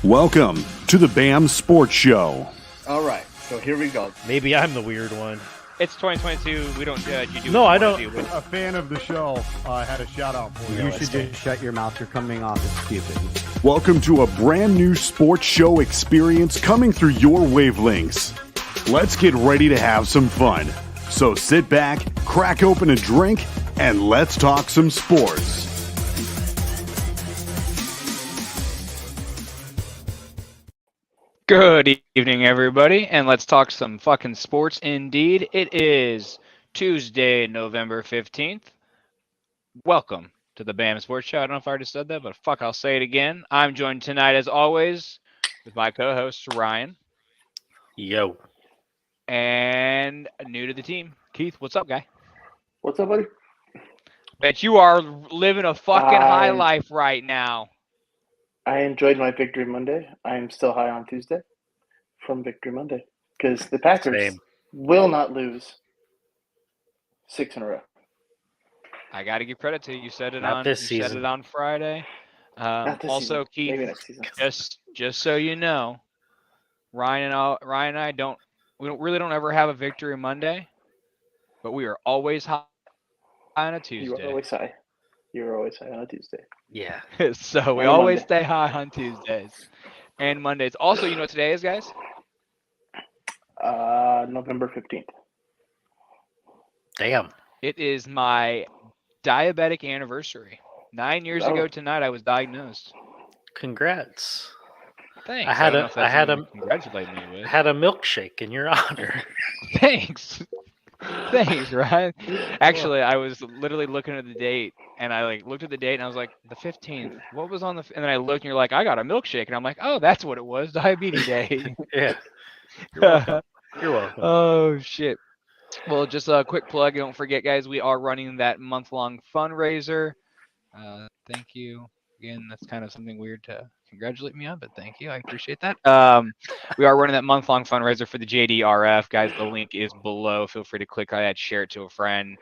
Welcome to the BAM Sports Show. All right, so here we go. Maybe I'm the weird one. It's 2022. We don't judge. You do. No, what I you don't. wanna do. A fan of the show had a shout out for you. You should just shut your mouth. You're coming off as stupid. Welcome to a brand new sports show experience coming through your wavelengths. Let's get ready to have some fun. So sit back, crack open a drink, and let's talk some sports. Good evening, everybody, and let's talk some fucking sports. Indeed, it is Tuesday, November 15th. Welcome to the BAM Sports Show. I don't know if I already said that, but fuck, I'll say it again. I'm joined tonight, as always, with my co-host Ryan. Yo. And new to the team, Keith. What's up, guy? What's up, buddy? Bet you are living a fucking high life right now. I enjoyed my Victory Monday. I am still high on Tuesday from Victory Monday because the Packers Same. will not lose 6 in a row. I got to give credit to you. You said it Not on. this You said season. it on Friday. Not this Also, season. Maybe Keith, next season. just so you know, Ryan and I don't ever have a Victory Monday, but we are always high on a You Tuesday. are always high. You're always high on a Tuesday. Yeah. So we And a always Monday. stay high on Tuesdays and Mondays. Also, you know what today is, guys? November 15th. Damn. It is my diabetic anniversary. 9 years Oh. ago tonight, I was diagnosed. Congrats. Thanks. I had don't a- know if that's I had something a- to congratulate me I with. had a milkshake in your honor. Thanks. Thanks, Ryan. Actually, I was literally looking at the date, and I looked at the date, and I was like, the 15th. What was on the? And then I looked, and you're like, I got a milkshake, and I'm like, oh, that's what it was, diabetes day. Yeah. You're welcome. You're welcome. Oh shit. Well, just a quick plug. Don't forget, guys, we are running that month-long fundraiser. Thank you again. That's kind of something weird to congratulate me on, but thank you. I appreciate that. We are running that month-long fundraiser for the JDRF, guys. The link is below. Feel free to click on that, share it to a friend,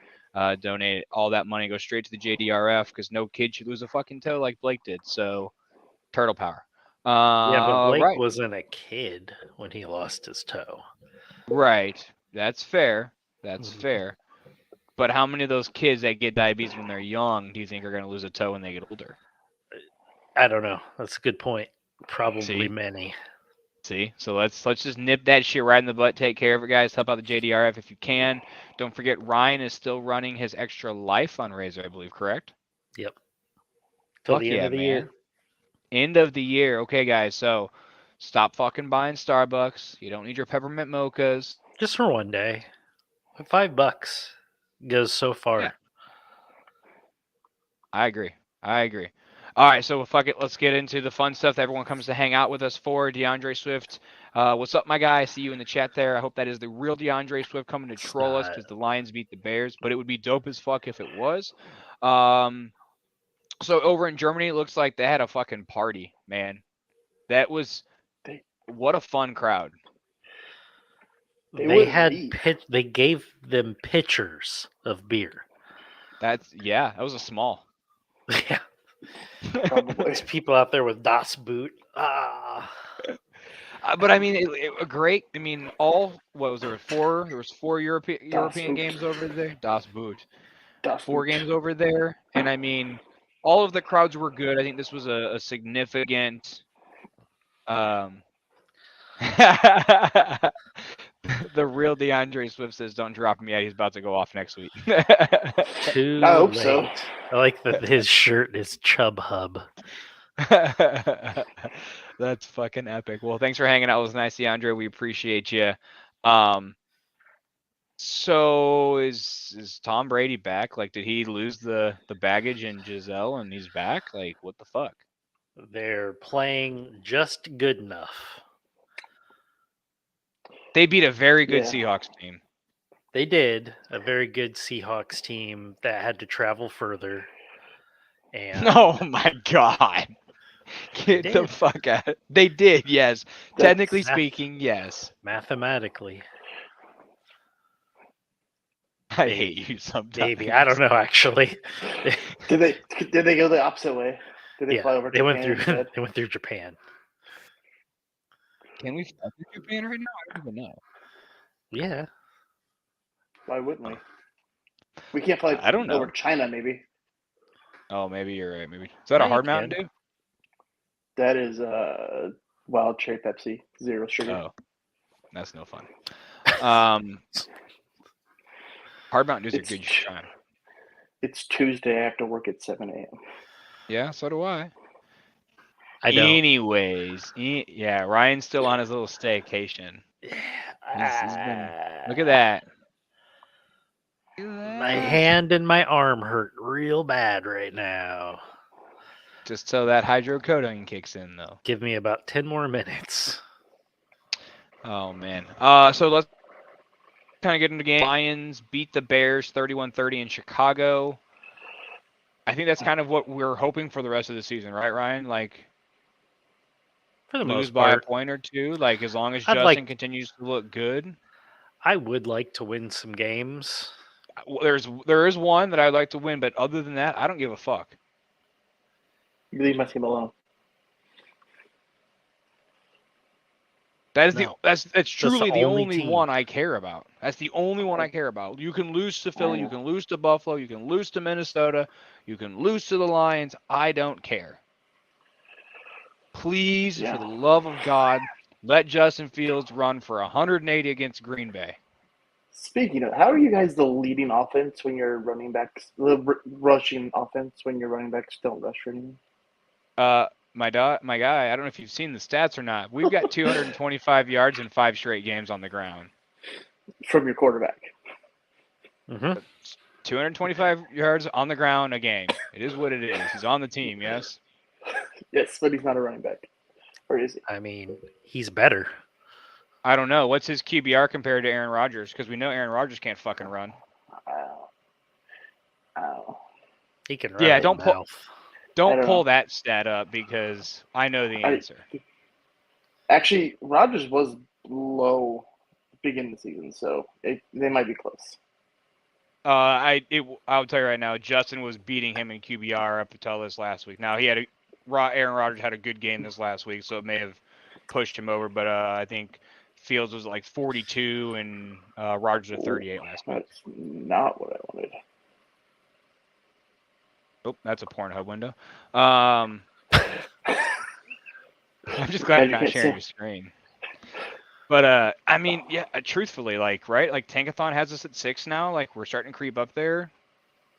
donate all that money. Go straight to the JDRF because no kid should lose a fucking toe like Blake did. So, turtle power. Yeah, but Blake right. wasn't a kid when he lost his toe. Right. That's fair. That's Mhm. fair. But how many of those kids that get diabetes when they're young do you think are going to lose a toe when they get older? I don't know. That's a good point. Probably See? many. See? So let's just nip that shit right in the butt. Take care of it, guys. Help out the JDRF if you can. Don't forget, Ryan is still running his Extra Life fundraiser, I believe, correct? Yep. Till Fuck the end yeah, of the man. year. End of the year. Okay, guys. So stop fucking buying Starbucks. You don't need your peppermint mochas. Just for one day. $5 goes so far. Yeah. I agree. All right, so fuck it. Let's get into the fun stuff that everyone comes to hang out with us for. DeAndre Swift, what's up, my guy? I see you in the chat there. I hope that is the real DeAndre Swift coming to troll us not. because the Lions beat the Bears, but it would be dope as fuck if it was. So over in Germany, it looks like they had a fucking party, man. That was what a fun crowd. They They wouldn't had leave. they gave them pitchers of beer. That was a small. Yeah. Probably. There's people out there with Das Boot. Ah. But I mean, a great. I mean, what was there? Four. There was four European Boot. games over there. Das Boot. Das 4 Boot. games over there, and I mean, all of the crowds were good. I think this was a significant. The real DeAndre Swift says, "Don't drop me out. He's about to go off next week." Too I hope late. so. I like that his shirt is Chub Hub. That's fucking epic. Well, thanks for hanging out with us, nice DeAndre. We appreciate you. So is Tom Brady back? Like, did he lose the baggage in Giselle and he's back? Like, what the fuck? They're playing just good enough. They beat a very good Yeah. Seahawks team. They did. A very good Seahawks team that had to travel further. And Oh my god. Get the did. fuck out. They did, yes. That's- Technically speaking, yes. mathematically, I hate you sometimes. maybe. I don't know, actually. Did they go the opposite way? Did they fly over they went Japan through instead? they went through Japan. Can we fuck with Japan right now? I don't even know. Yeah. Why wouldn't we? We can't play I don't know. over China, maybe. Oh, maybe you're right. Maybe. Is that Yeah, a you hard Mountain can. Dew? That is wild cherry Pepsi, 0 sugar. Oh, that's no fun. Hard Mountain Dews are good time. It's Tuesday. I have to work at 7 a.m. Yeah, so do I. I don't. Anyways, yeah, Ryan's still on his little staycation. He's been. Look at that. My hand and my arm hurt real bad right now. Just so that hydrocodone kicks in, though. Give me about 10 more minutes. Oh man. So let's kind of get into the game. Lions beat the Bears 31-30 in Chicago. I think that's kind of what we're hoping for the rest of the season, right, Ryan? Like, For the lose most by a part, point or two. Like, as long as I'd Justin like- continues to look good. I would like to win some games. There is one that I'd like to win, but other than that, I don't give a fuck. You leave my team alone. That is No. that's truly the only only team. one I care about. That's the only one I care about. You can lose to Philly, you can lose to Buffalo, you can lose to Minnesota, you can lose to the Lions. I don't care. Please, Yeah. for the love of God, let Justin Fields run for 180 against Green Bay. Speaking of, how are you guys the leading offense when your running backs, rushing offense when your running backs don't rush for anything? My guy, I don't know if you've seen the stats or not. We've got 225 yards in 5 straight games on the ground. From your quarterback. Mm-hmm. 225 yards on the ground a game. It is what it is. He's on the team, yes? Yes, but he's not a running back. Or is he? I mean, he's better. I don't know. What's his QBR compared to Aaron Rodgers? Because we know Aaron Rodgers can't fucking run. Ow. He can run. Yeah, his don't pull- mouth. Don't know. pull that stat up because I know the answer. Actually, Rodgers was low beginning of the season, so they might be close. I'll tell you right now, Justin was beating him in QBR up until this last week. Now Aaron Rodgers had a good game this last week, so it may have pushed him over. But I think Fields was like 42 and Rodgers at 38 last week. That's not what I wanted. Oh, that's a Pornhub window. I'm just glad you're not sharing your screen. But I mean, yeah, truthfully, like, right, like Tankathon has us at 6 now. Like, we're starting to creep up there.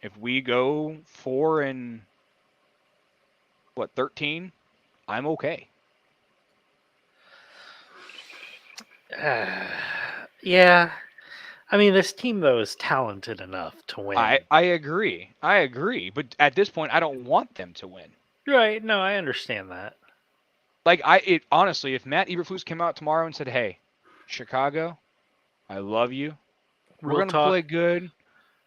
If we go 4 and 13, I'm okay. Yeah. I mean, this team, though, is talented enough to win. I agree. But at this point, I don't want them to win. Right. No, I understand that. Like, honestly, if Matt Eberflus came out tomorrow and said, hey, Chicago, I love you. We're going to play good.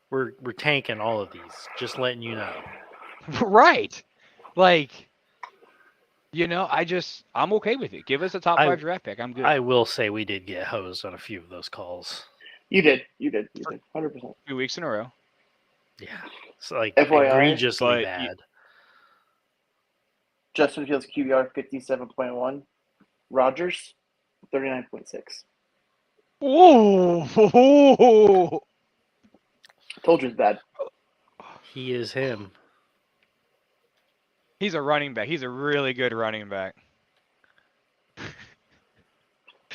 We're tanking all of these. Just letting you know. Right. Like, you know, I'm okay with it. Give us a top 5 draft pick. I'm good. I will say we did get hosed on a few of those calls. You did. 100%. 2 weeks in a row. Yeah. It's like FYI, egregiously bad. Justin Fields QBR 57.1. Rodgers 39.6. Ooh. Told you it's bad. He is him. He's a running back. He's a really good running back.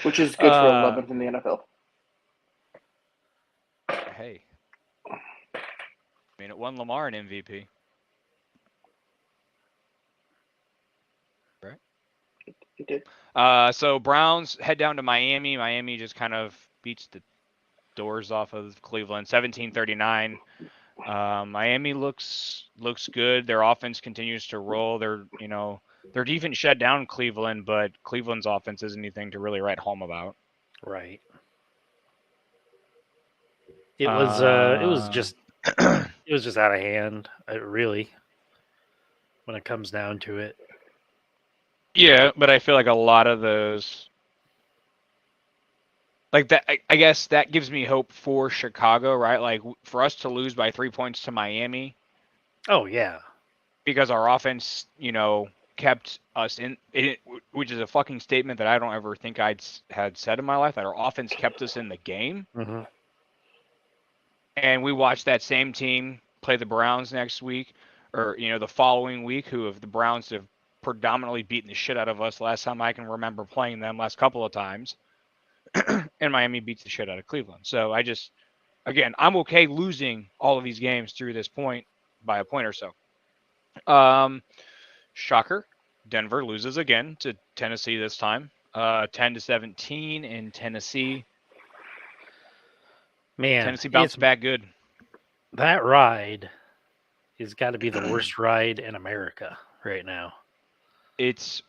Which is good for 11th in the NFL. Hey. I mean, it won Lamar an MVP. Right? It did. So Browns head down to Miami. Miami just kind of beats the doors off of Cleveland, 17-39. Miami looks good. Their offense continues to roll. Their defense shut down Cleveland, but Cleveland's offense isn't anything to really write home about. Right. It was just out of hand, really, when it comes down to it. Yeah, but I feel like a lot of those, like that, I guess that gives me hope for Chicago, right? Like for us to lose by 3 points to Miami. Oh yeah, because our offense, kept us in it, which is a fucking statement that I don't ever think I'd had said in my life. That our offense kept us in the game. Mm-hmm. And we watched that same team play the Browns next week, or the following week. The Browns have predominantly beaten the shit out of us. Last time I can remember playing them, last couple of times, and Miami beats the shit out of Cleveland. So again, I'm okay losing all of these games through this point by a point or so. Shocker, Denver loses again to Tennessee this time, 10-17 in Tennessee. Man, Tennessee bounced back good. That ride has got to be the worst ride in America right now. It's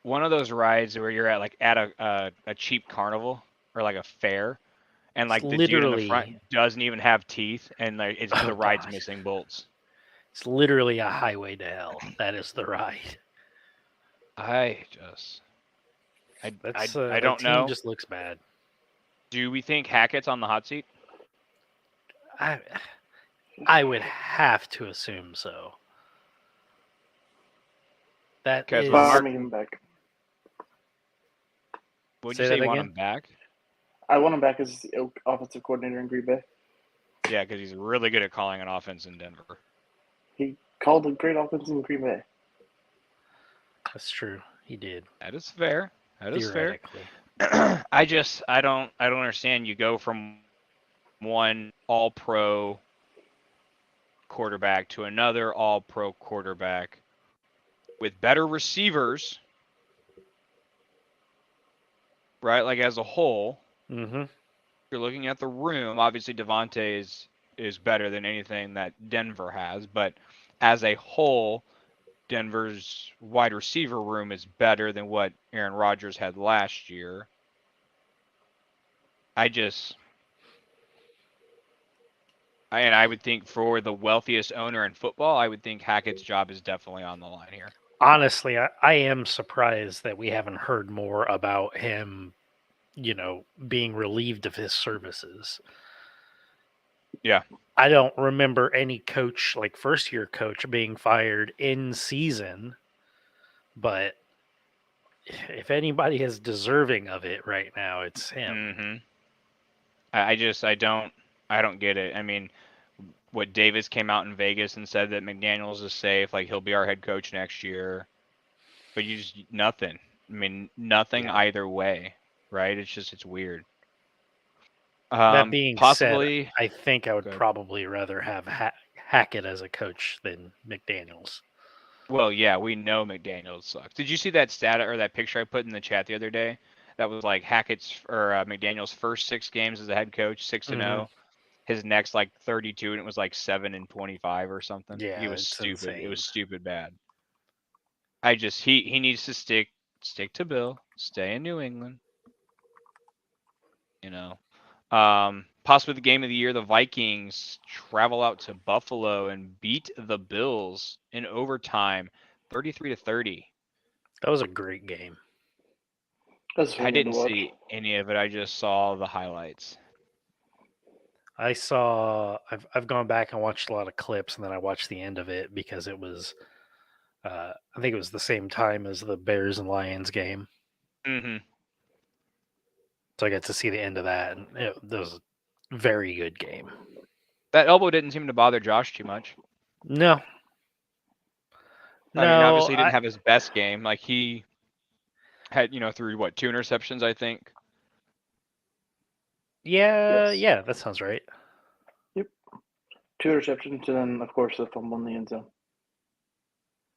one of those rides where you're at a cheap carnival or like a fair, and like the dude in the front doesn't even have teeth, and the ride's missing bolts. It's literally a highway to hell. That is the ride. I don't know. Just looks bad. Do we think Hackett's on the hot seat? I would have to assume so. That is. I'm him back. Would you say you want him back? I want him back as offensive coordinator in Green Bay. Yeah, because he's really good at calling an offense in Denver. He called a great offense in Green Bay. That's true. He did. That is fair. That is fair. I don't understand. You go from one all-pro quarterback to another all-pro quarterback with better receivers, right? Like as a whole, mm-hmm. You're looking at the room. Obviously, Devontae is better than anything that Denver has, but as a whole, Denver's wide receiver room is better than what Aaron Rodgers had last year. I would think for the wealthiest owner in football, I would think Hackett's job is definitely on the line here. Honestly, I am surprised that we haven't heard more about him, being relieved of his services. Yeah. I don't remember any coach, like first-year coach, being fired in season, but if anybody is deserving of it right now, it's him. Mm-hmm. I don't get it. I mean, what Davis came out in Vegas and said that McDaniels is safe, like he'll be our head coach next year, but you just nothing. I mean, nothing either way, right? It's weird. That being said, I think I would probably rather have Hackett as a coach than McDaniels. Well, yeah, we know McDaniels sucks. Did you see that stat or that picture I put in the chat the other day? That was like Hackett's or McDaniels' first 6 games as a head coach, 6-0. His next 32, and it was 7-25 or something. Yeah, it was stupid. Insane. It was stupid bad. He needs to stick to Bill, stay in New England. Possibly the game of the year. The Vikings travel out to Buffalo and beat the Bills in overtime, 33-30. That was a great game. I didn't see any of it. I just saw the highlights. I've gone back and watched a lot of clips, and then I watched the end of it because it was, I think it was the same time as the Bears and Lions game. Mm-hmm. So I got to see the end of that, and that was a very good game. That elbow didn't seem to bother Josh too much. No. I mean, obviously he didn't have his best game. Like he had, threw 2 interceptions, I think. Yeah, yeah, that sounds right. Yep. 2 interceptions, and then, of course, the fumble in the end zone.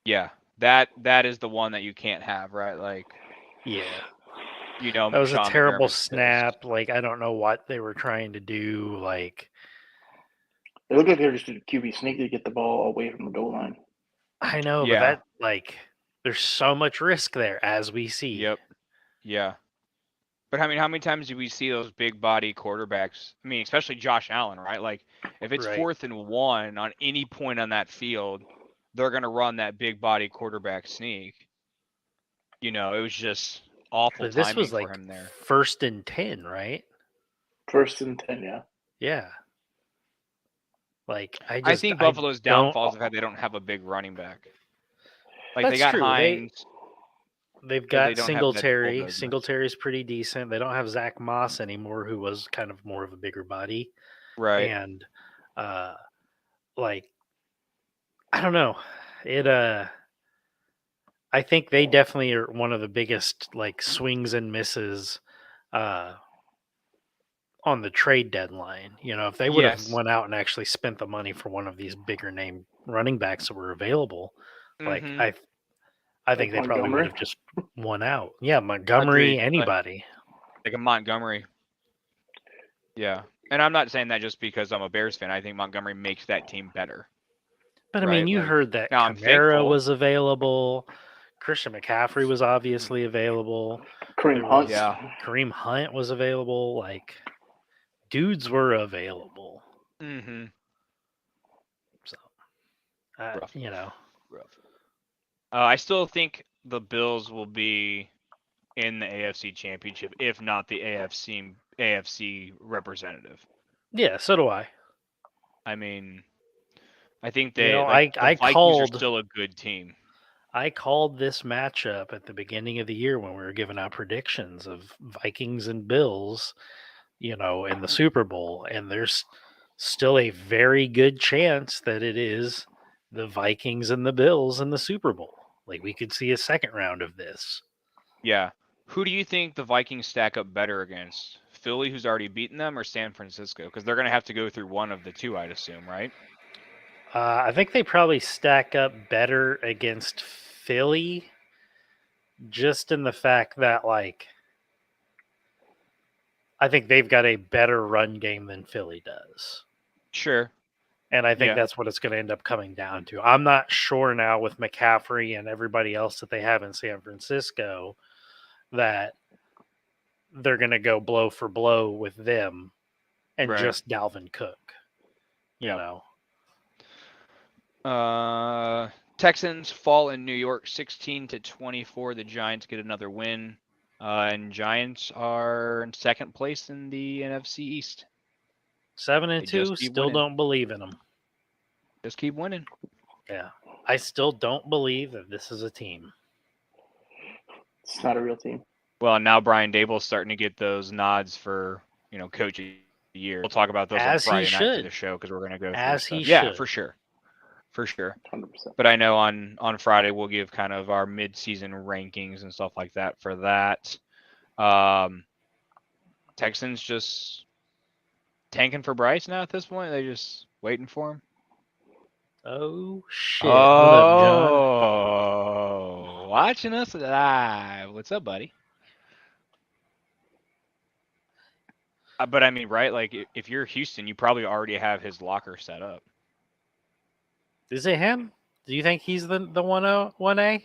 Yeah, that is the one that you can't have, right? Like, yeah. That was a terrible snap. Like, I don't know what they were trying to do. Like, it looked like they were just doing a QB sneak to get the ball away from the goal line. I know, but there's so much risk there, as we see. Yep. Yeah. But I mean, how many times do we see those big body quarterbacks? I mean, especially Josh Allen, right? Like, if it's 4th and 1 on any point on that field, they're going to run that big body quarterback sneak. It was just awful timing for him there. 1st and 10, right? 1st and 10, yeah. Yeah. Like, I think Buffalo's downfalls is that they don't have a big running back. Like they That's got true. Hines, They've but they got don't have that Singletary. bulldozer. Singletary's pretty decent. They don't have Zach Moss anymore, who was kind of more of a bigger body. Right. And like I don't know. It I think they definitely are one of the biggest like swings and misses uh on the trade deadline. You know, if they would have Yes. went out and actually spent the money for one of these bigger name running backs that were available, like Mm-hmm. I think Like they probably would Montgomery? have just won out. Yeah, Montgomery, Agreed. anybody. Like a Montgomery. Yeah. And I'm not saying that just because I'm a Bears fan. I think Montgomery makes that team better. But I Right? mean, you Like, heard that now I'm Kamara thankful. was available. Christian McCaffrey was obviously available. Kareem There Hunt. was Yeah. Kareem Hunt was available. Like dudes were available. Mm-hmm. So, Rough. you know, Rough. I still think the Bills will be in the AFC Championship, if not the AFC representative. yeah. So do I. I mean, I think You they know, like the I Vikings are called still a good team. I called this matchup at the beginning of the year when we were giving out predictions of Vikings and Bills, you know, in the Super Bowl, and there's still a very good chance that it is the Vikings and the Bills in the Super Bowl. Like we could see a second round of this. Yeah. Who do you think the Vikings stack up better against? Philly, who's already beaten them, or San Francisco? Because they're going to have to go through one of the two, I'd assume, right? I think they probably stack up better against Philly, just in the fact that like I think they've got a better run game than Philly does. Sure. And I think Yeah. that's what it's going to end up coming down to. I'm not sure now with McCaffrey and everybody else that they have in San Francisco that they're going to go blow for blow with them and Right. just Dalvin Cook. You Yeah. know, Texans fall in New York 16-24. The Giants get another win. And Giants are in second place in the NFC East. 7-2, keep still winning. don't believe in them. Just keep winning. Yeah. I still don't believe that this is a team. It's not a real team. Well, now Brian Dable's starting to get those nods for, coach of the year. We'll talk about those on As he Friday night for should. the show because we're going to go through As stuff. he Yeah, should. for sure. For sure. 100%. But I know on Friday we'll give kind of our mid-season rankings and stuff like that for that. Texans just tanking for Bryce now at this point. They just waiting for him. Oh, shit. Hold up, John. Oh, watching us live. What's up, buddy? But I mean, right? Like, if you're Houston, you probably already have his locker set up. Is it him? Do you think he's the 1A?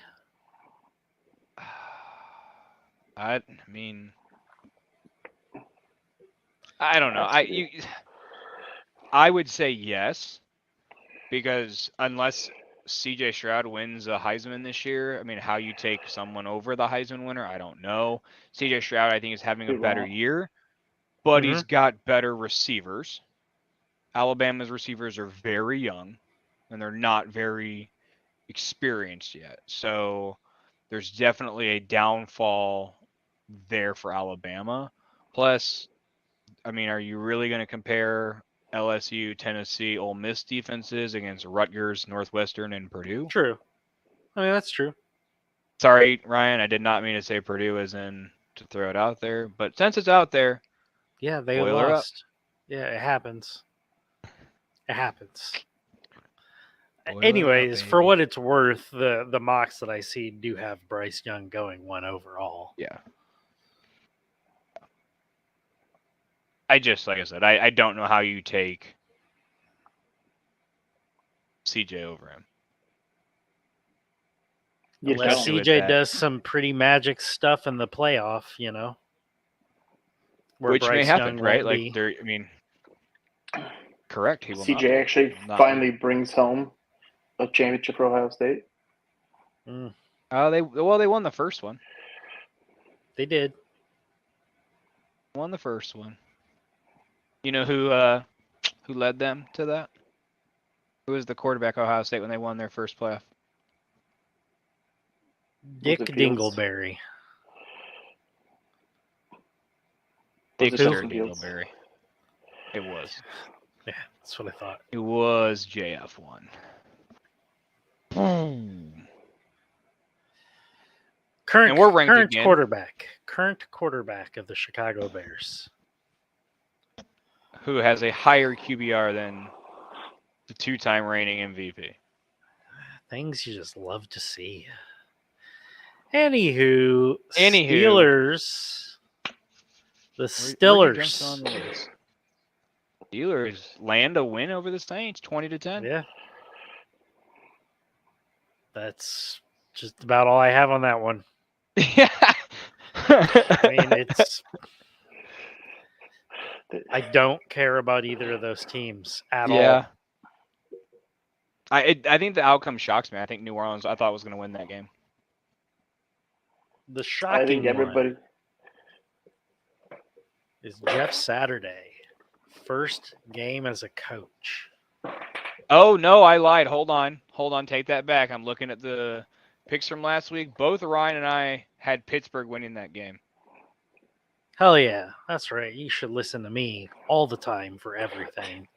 I mean, I don't know. I would say yes, because unless CJ Stroud wins a Heisman this year, I mean, how you take someone over the Heisman winner, I don't know. CJ Stroud, I think, is having a better year, but he's got better receivers. Alabama's receivers are very young, and they're not very experienced yet. So there's definitely a downfall there for Alabama. Plus, I mean, are you really going to compare LSU, Tennessee, Ole Miss defenses against Rutgers, Northwestern, and Purdue? True. I mean, that's true. Sorry, Ryan, I did not mean to say Purdue as in to throw it out there, but since it's out there, Yeah, they boiler up. lost. Yeah, it happens. It happens. Boiler Anyways, up, for baby. what it's worth, the mocks that I see do have Bryce Young going 1 overall. Yeah. Like I said, I don't know how you take CJ over him. You Unless don't. CJ does some pretty magic stuff in the playoff, where Which may Bryce happen, Young right? won't be. Correct. He will not CJ be. actually finally brings home a championship for Ohio State. They won the first one. They did. Won the first one. You know who led them to that? Who was the quarterback Ohio State when they won their first playoff? Dick Was it Fields? Dingleberry. Was it Dexter Justin Fields? Dingleberry. It was. Yeah, that's what I thought. It was JF1. Current And we're ranked current again. quarterback of the Chicago Bears. Who has a higher QBR than the 2-time reigning MVP? Things you just love to see. Anywho, Anywho. Steelers. The Where'd you jump Steelers. on the list? Steelers land a win over the Saints, 20-10. Yeah. That's just about all I have on that one. Yeah. I mean, it's. I don't care about either of those teams at all. I think the outcome shocks me. I think New Orleans, I thought was going to win that game. The I shocking think everybody. one is Jeff Saturday. First game as a coach. Oh, no, I lied. Hold on. Take that back. I'm looking at the picks from last week. Both Ryan and I had Pittsburgh winning that game. Hell yeah. That's right. You should listen to me all the time for everything.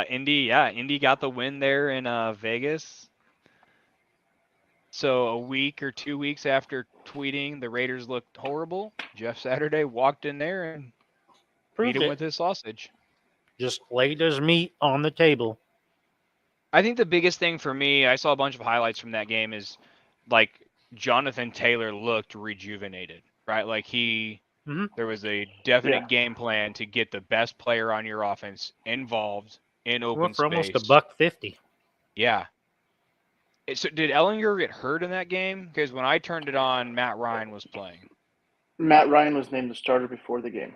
Indy got the win there in Vegas. So a week or 2 weeks after tweeting the Raiders looked horrible, Jeff Saturday walked in there and beat him with his sausage. Just laid his meat on the table. I think the biggest thing for me, I saw a bunch of highlights from that game, is like Jonathan Taylor looked rejuvenated, right? Like there was a definite game plan to get the best player on your offense involved in open For space. almost $150. Yeah. So did Ellinger get hurt in that game? Because when I turned it on, Matt Ryan was playing. Matt Ryan was named the starter before the game,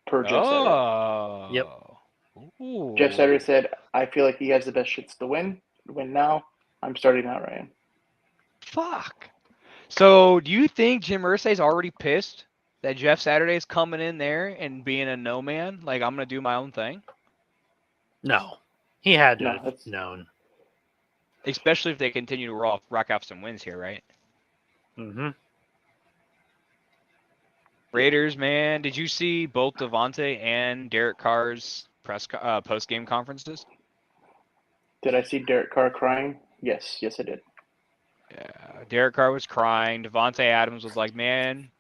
per Jeff Saturday. Yep. Ooh. Jeff Saturday said, "I feel like he has the best shits to win. Win now. I'm starting Matt Ryan." Fuck. So do you think Jim Irsay's already pissed that Jeff Saturday's coming in there and being a no man? Like, I'm going to do my own thing? No. He had to No, have that's- known. Especially if they continue to rack off some wins here, right? Mm-hmm. Raiders, man. Did you see both Devontae and Derek Carr's post-game conferences? Did I see Derek Carr crying? Yes, I did. Yeah, Derek Carr was crying. Devontae Adams was like, man,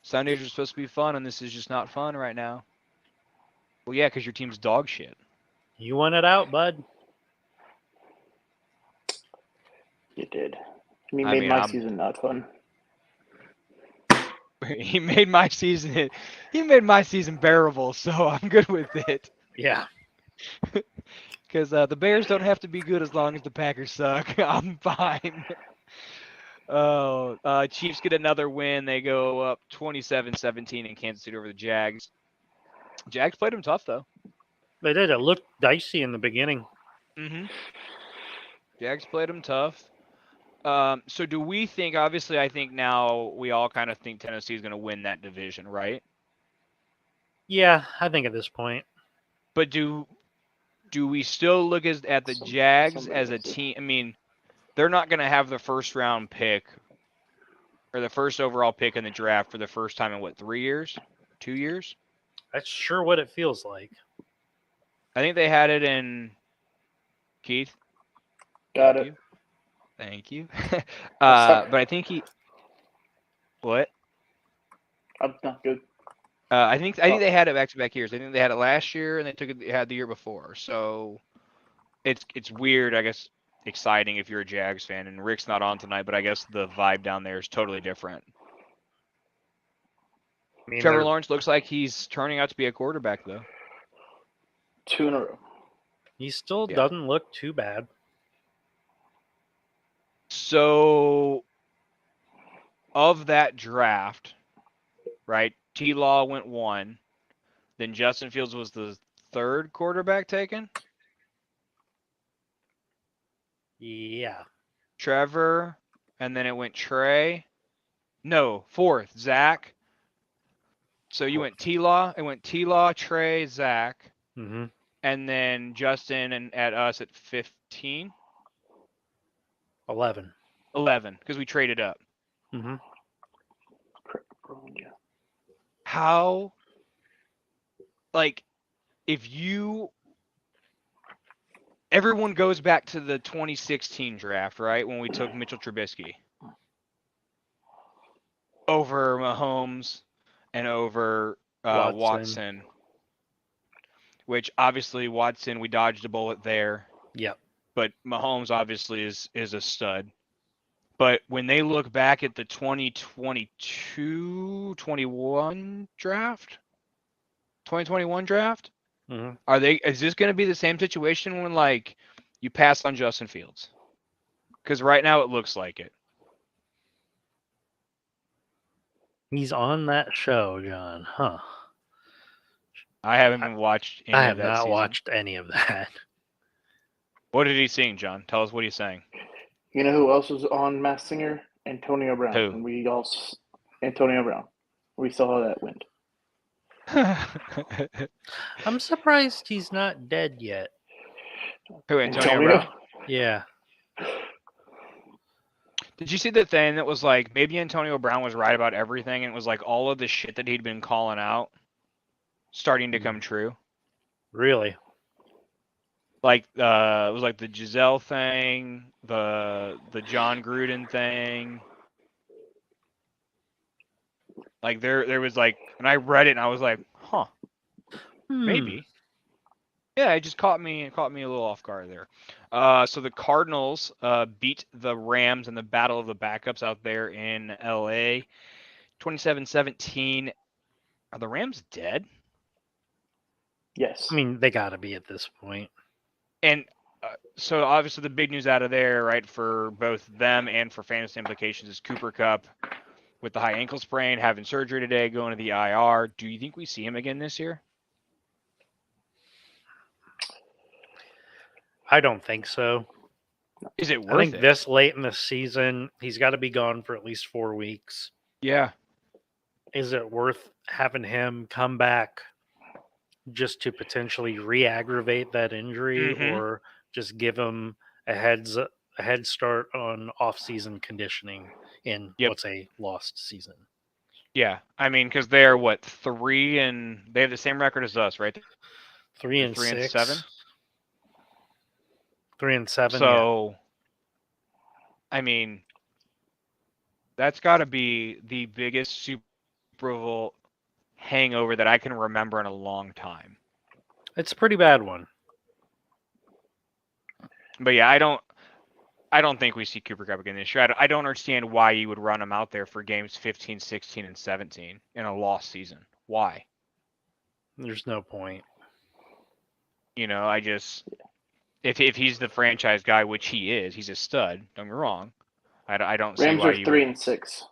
Sundays are supposed to be fun, and this is just not fun right now. Well, yeah, because your team's dog shit. You won it out, bud. You did. He made my season not fun. He made my season bearable, so I'm good with it. Yeah. Because the Bears don't have to be good as long as the Packers suck. I'm fine. Chiefs get another win. They go up 27-17 in Kansas City over the Jags. Jags played them tough, though. They did. It looked dicey in the beginning. Mm-hmm. Jags played them tough. So do we think, obviously, I think now we all kind of think Tennessee is going to win that division, right? Yeah, I think at this point. But do we still look at the Jags as a team? I mean, they're not going to have the first round pick or the first overall pick in the draft for the first time in 3 years? 2 years? That's sure what it feels like. I think they had it in Keith. Got it. Thank you. But I think what? I'm not good. I think they had it back-to-back years. I think they had it last year and they had the year before. So it's weird, I guess, exciting if you're a Jags fan. And Rick's not on tonight, but I guess the vibe down there is totally different. I mean, Trevor Lawrence looks like he's turning out to be a quarterback, though. 2 in a row. He still doesn't look too bad. So, of that draft, right, T-Law went 1. Then Justin Fields was the 3rd quarterback taken? Yeah. Trevor, and then it went Trey. No, 4th, Zach. So you went T-Law. It went T-Law, Trey, Zach. Mm-hmm. And then Justin and at us at 15. 11. 11, because we traded up. Mm-hmm. Yeah. How, like, everyone goes back to the 2016 draft, right? When we took Mitchell Trubisky over Mahomes and over Watson, which obviously Watson, we dodged a bullet there. Yep. But Mahomes obviously is a stud. But when they look back at the 2021 draft, Mm-hmm. is this going to be the same situation when, like, you pass on Justin Fields? Because right now it looks like it. He's on that show, John. Huh. I haven't been watched any I of have that not season. watched any of that. What did he sing, John? Tell us what he's saying. You know who else was on Masked Singer? Antonio Brown. Who? And Antonio Brown. We saw how that went. I'm surprised he's not dead yet. Who, Antonio Brown? Yeah. Did you see the thing that was like, maybe Antonio Brown was right about everything, and it was like all of the shit that he'd been calling out starting to come true? Really? Like, it was like the Giselle thing, the John Gruden thing. Like, there was like, and I read it and I was like, huh, maybe. Yeah, it just caught me a little off guard there. So the Cardinals beat the Rams in the Battle of the Backups out there in LA, 27-17. Are the Rams dead? Yes. I mean, they got to be at this point. And so obviously the big news out of there, right, for both them and for fantasy implications is Cooper Kupp with the high ankle sprain, having surgery today, going to the IR. Do you think we see him again this year? I don't think so. Is it I worth think it? this late in the season, he's got to be gone for at least 4 weeks. Yeah. Is it worth having him come back just to potentially re-aggravate that injury, or just give him a head start on off-season conditioning in what's a lost season? Yeah, I mean, because they're what, 3 and they have the same record as us, right? 3 and 3 and 6. 7. 3 and 7. So, yeah. I mean, that's got to be the biggest Super Bowl hangover that I can remember in a long time. It's a pretty bad one. But yeah, I don't think we see Cooper Kupp again this year. I don't understand why you would run him out there for games 15, 16, and 17 in a lost season. Why? There's no point. You know, I just, if he's the franchise guy, which he is, he's a stud. Don't get me wrong. I don't see Rams why are you 3 and 6.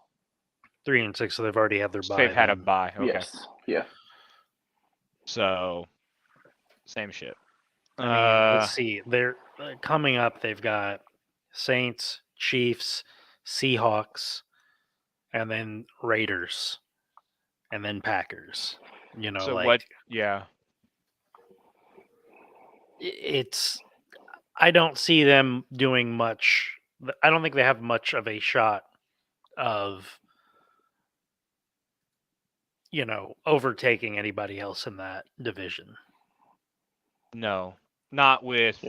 3 and 6, so they've already had their bye. They've had a bye. Okay. Yes. Yeah. So, same shit. I mean, let's see. They're coming up. They've got Saints, Chiefs, Seahawks, and then Raiders, and then Packers. You know, So like what? Yeah. it's. I don't see them doing much. I don't think they have much of a shot of, you know, overtaking anybody else in that division. No, not with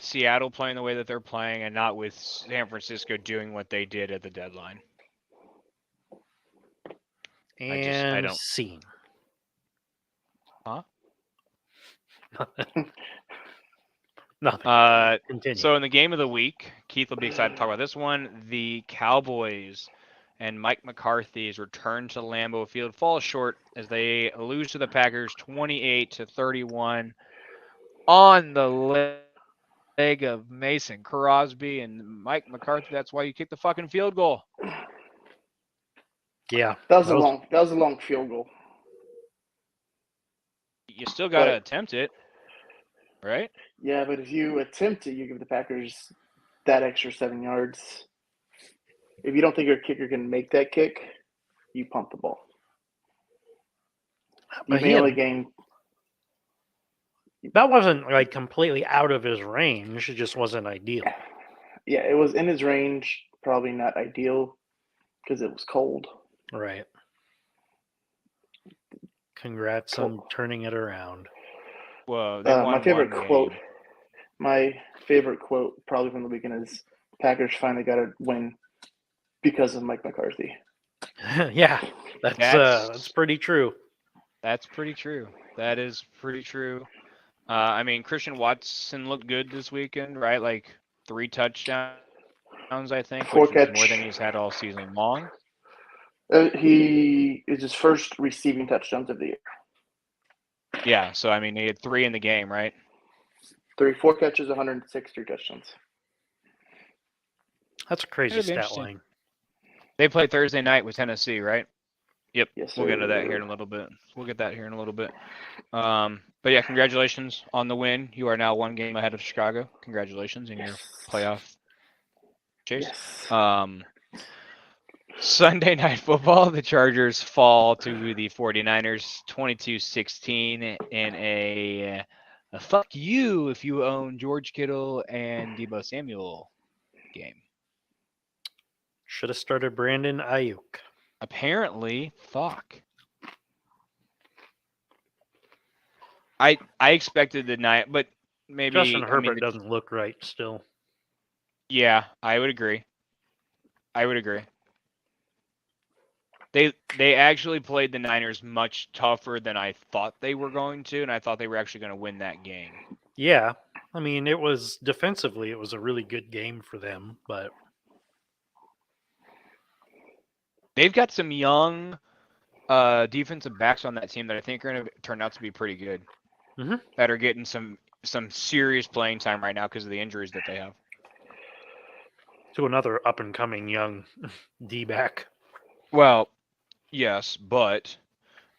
Seattle playing the way that they're playing, and not with San Francisco doing what they did at the deadline. And I don't. scene. Huh? Nothing. Continue. So in the game of the week, Keith will be excited to talk about this one. The Cowboys and Mike McCarthy's return to Lambeau Field falls short as they lose to the Packers 28-31 on the leg of Mason Crosby and Mike McCarthy. That's why you kick the fucking field goal. Yeah, that was a long field goal. You still got to attempt it, right? Yeah, but if you attempt it, you give the Packers that extra 7 yards. If you don't think your kicker can make that kick, you pump the ball. You may only gain. That wasn't like completely out of his range. It just wasn't ideal. Yeah, it was in his range. Probably not ideal because it was cold. Right. Congrats on turning it around. Well, they won my favorite one quote. game. My favorite quote probably from the weekend is Packers finally got a win because of Mike McCarthy. Yeah, that's pretty true. That's pretty true. That is pretty true. I mean, Christian Watson looked good this weekend, right? Like 3 touchdowns, I think, which was more than he's had all season long. He is his first receiving touchdowns of the year. Yeah, so I mean, he had 3 in the game, right? 4 catches, 163 touchdowns. That's a crazy stat line. They play Thursday night with Tennessee, right? Yep. Yes, we'll get into that here in a little bit. But yeah, congratulations on the win. You are now 1 game ahead of Chicago. Congratulations in your playoff chase. Yes. Sunday Night Football, the Chargers fall to the 49ers 22-16 in a fuck you if you own George Kittle and Deebo Samuel game. Should have started Brandon Ayuk. Apparently, fuck. I expected the night, but maybe Justin Herbert doesn't look right still. Yeah, I would agree. They actually played the Niners much tougher than I thought they were going to, and I thought they were actually going to win that game. Yeah, I mean, it was defensively, it was a really good game for them, but they've got some young defensive backs on that team that I think are going to turn out to be pretty good. Mm-hmm. That are getting some serious playing time right now because of the injuries that they have. To another up and coming young D-back. Well, yes, but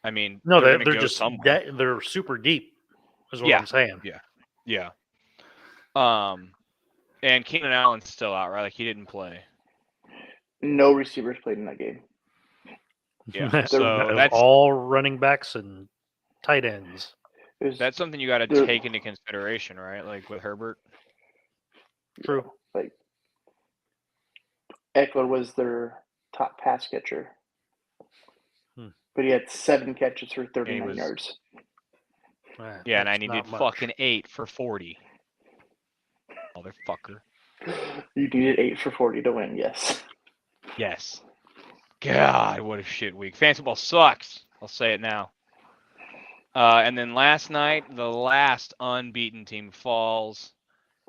I mean, no, they're just they're super deep, is what I'm saying. Yeah. And Keenan Allen's still out, right? Like he didn't play. No receivers played in that game. Yeah, so that's all running backs and tight ends. That's something you got to take into consideration, right? Like with Herbert. True. Like Eckler was their top pass catcher, but he had 7 catches for 39 yards. Yeah, and I needed fucking 8 for 40. Motherfucker. You needed 8 for 40 to win. Yes. Yes. God, what a shit week. Fantasy football sucks. I'll say it now. And then last night, the last unbeaten team falls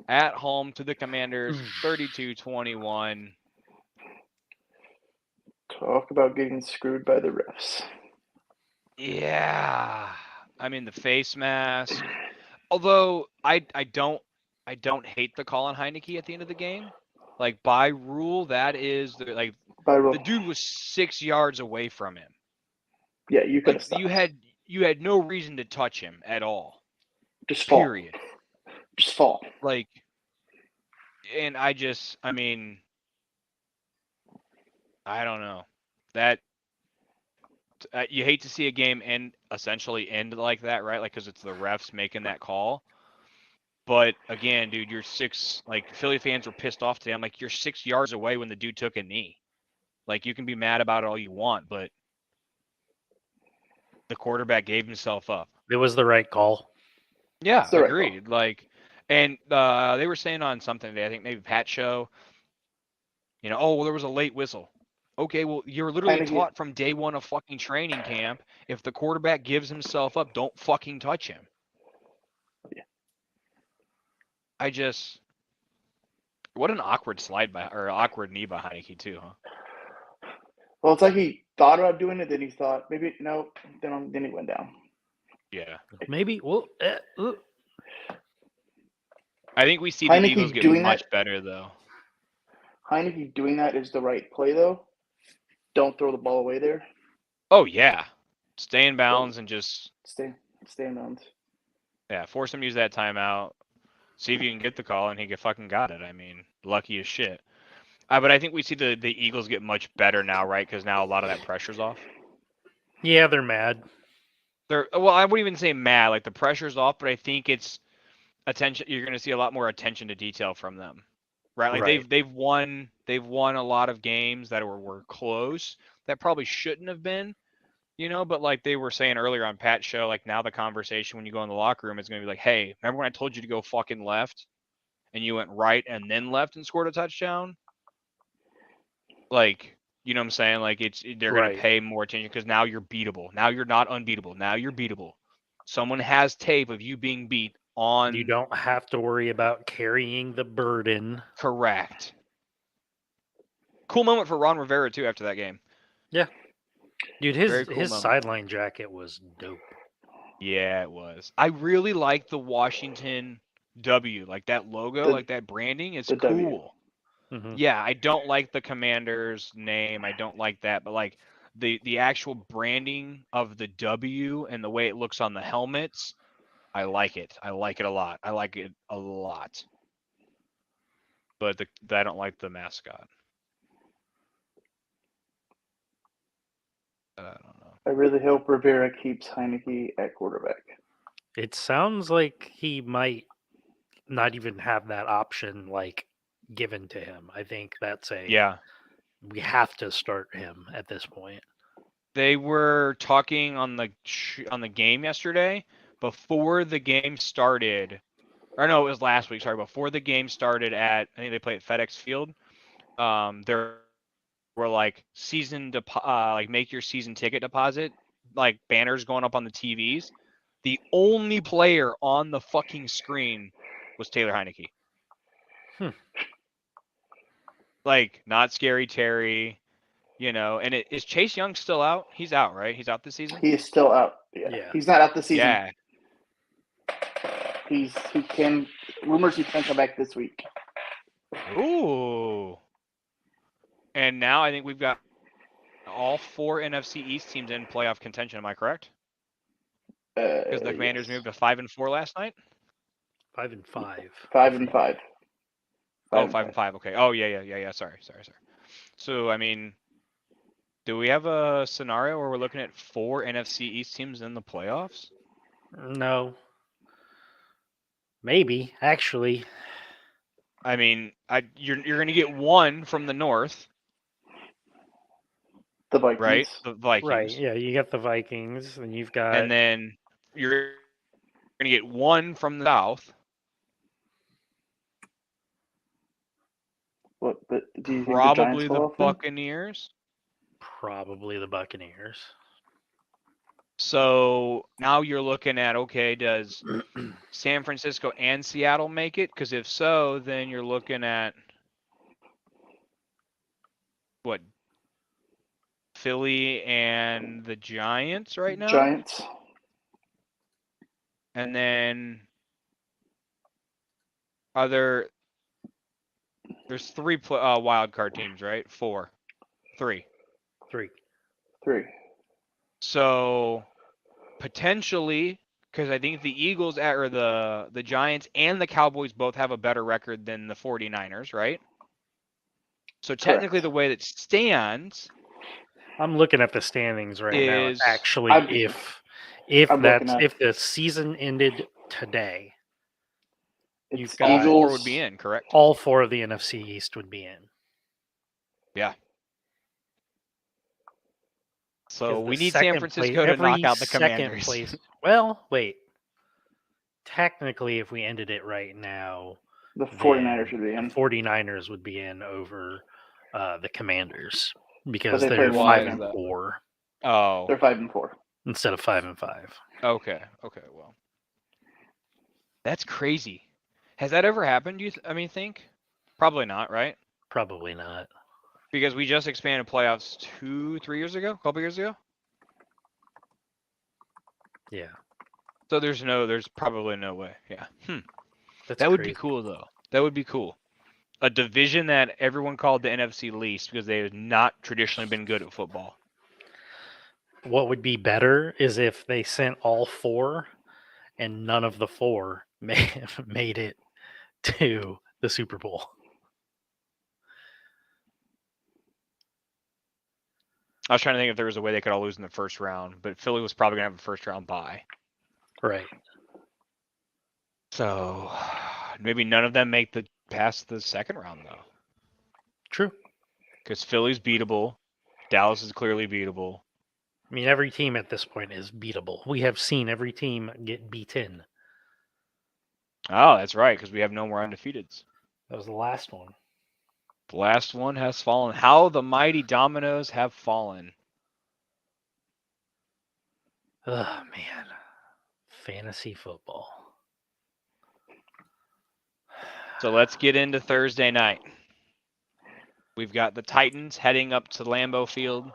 at home to the Commanders, 32-21. Talk about getting screwed by the refs. Yeah. I mean, the face mask. Although I don't hate the call on Heineke at the end of the game. Like by rule, that is the dude was 6 yards away from him. Yeah, you could have stopped. You had no reason to touch him at all. Just fall. Period. Just fall. Like, and I mean, I don't know. That you hate to see a game essentially end like that, right? Like, because it's the refs making that call. But again, dude, Philly fans were pissed off today. I'm like, you're 6 yards away when the dude took a knee. Like, you can be mad about it all you want, but the quarterback gave himself up. It was the right call. Yeah, agreed. Like, and they were saying on something today, I think maybe Pat Show, there was a late whistle. Okay, well, you're literally taught from day one of fucking training camp, if the quarterback gives himself up, don't fucking touch him. Yeah. What an awkward awkward knee by Heineke too, huh? Well, it's like he thought about doing it, then he thought maybe no, then he went down. Yeah. Maybe. Well, I think we see the Eagles get much better though. Heineke doing that is the right play though. Don't throw the ball away there. Oh yeah, stay in bounds and just stay in bounds. Yeah, force him to use that timeout. See if you can get the call, and he fucking got it. I mean, lucky as shit. But I think we see the Eagles get much better now, right? Because now a lot of that pressure's off. Yeah, they're mad. I wouldn't even say mad. Like, the pressure's off, but I think it's attention. You're going to see a lot more attention to detail from them. right? Like Right. they've won a lot of games that were close that probably shouldn't have been, but like they were saying earlier on Pat's show, like now the conversation when you go in the locker room is going to be like, hey, remember when I told you to go fucking left and you went right and then left and scored a touchdown? Like, you know what I'm saying? Like they're going to Right. pay more attention because now you're beatable. Now you're not unbeatable. Now you're beatable. Someone has tape of you being beat on. You don't have to worry about carrying the burden. Correct. Cool moment for Ron Rivera too after that game. Yeah. Dude, Very cool his moment. sideline jacket was dope. Yeah, it was. I really like the Washington W, like that logo, like that branding is the W. cool. Mhm. Yeah, I don't like the Commander's name. I don't like that, but like the actual branding of the W and the way it looks on the helmets, I like it. I like it a lot. I like it a lot. But I don't like the mascot. I don't know. I really hope Rivera keeps Heineke at quarterback. It sounds like he might not even have that option like given to him. I think that's Yeah. we have to start him at this point. They were talking on the game yesterday before the game started. Or no, it was last week. Sorry, before the game started I think they played at FedEx Field. There were like like make your season ticket deposit, like banners going up on the TVs. The only player on the fucking screen was Taylor Heineke. Like not Scary Terry, And is Chase Young still out? He's out, right? He's out this season. He is still out. Yeah. He's not out this season. Yeah. He can. Rumors he can come back this week. Ooh. And now I think we've got all 4 NFC East teams in playoff contention. Am I correct? Because the Commanders moved to 5-4 last night. 5-5. 5-5. Oh, 5-5. Okay. Oh, yeah. Sorry. So, I mean, do we have a scenario where we're looking at 4 NFC East teams in the playoffs? No. Maybe, actually. I mean, you're going to get one from the North. The Vikings. Right? The Vikings. Right. Yeah, you got the Vikings, and you've got. And then you're going to get one from the South. What? But do you Probably think the Buccaneers. Probably the Buccaneers. So now you're looking at, okay, does San Francisco and Seattle make it? Because if so, then you're looking at what? Philly and the Giants right now? Giants. And then there's 3 wild card teams, right? 4. 3. 3. So potentially, because I think the Eagles or the Giants and the Cowboys both have a better record than the 49ers, right? So technically, the way that stands, I'm looking at the standings right now. Actually, if the season ended today, you've got all 4 would be in, correct? All 4 of the NFC East would be in. Yeah. So we need San Francisco to knock out the Commanders. Well, wait. Technically, if we ended it right now, the 49ers would be in. 49ers would be in over the Commanders because they're 5-4. Oh, they're 5-4 instead of 5-5. Okay. Well, that's crazy. Has that ever happened? Think? Probably not, right? Probably not. Because we just expanded playoffs 2-3 years ago, a couple years ago. Yeah. So there's probably no way. Yeah. That would be cool though. That would be cool. A division that everyone called the NFC least because they have not traditionally been good at football. What would be better is if they sent all 4 and none of the 4 made it to the Super Bowl. I was trying to think if there was a way they could all lose in the first round, but Philly was probably going to have a first round bye. Right. So maybe none of them make the past the second round, though. True. Because Philly's beatable. Dallas is clearly beatable. I mean, every team at this point is beatable. We have seen every team get beaten. Oh, that's right, because we have no more undefeateds. That was the last one. The last one has fallen. How the mighty dominoes have fallen. Oh, man. Fantasy football. So let's get into Thursday night. We've got the Titans heading up to Lambeau Field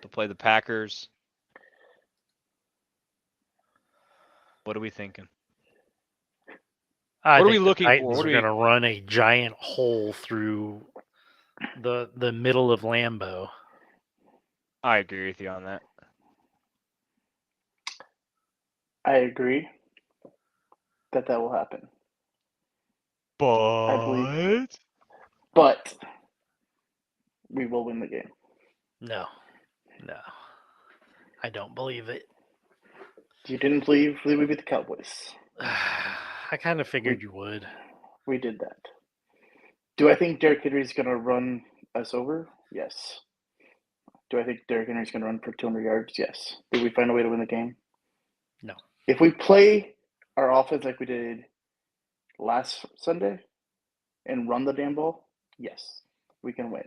to play the Packers. What are we thinking? I What are think we looking the for? Titans What are are going to run a giant hole through the middle of Lambeau. I agree with you on that. I agree that will happen. But But we will win the game. No. I don't believe it. You didn't believe we beat the Cowboys. I kind of figured you would. We did that. Do I think Derrick Henry's going to run us over? Yes. Do I think Derrick Henry's going to run for 200 yards? Yes. Did we find a way to win the game? No. If we play our offense like we did last Sunday and run the damn ball, yes, we can win.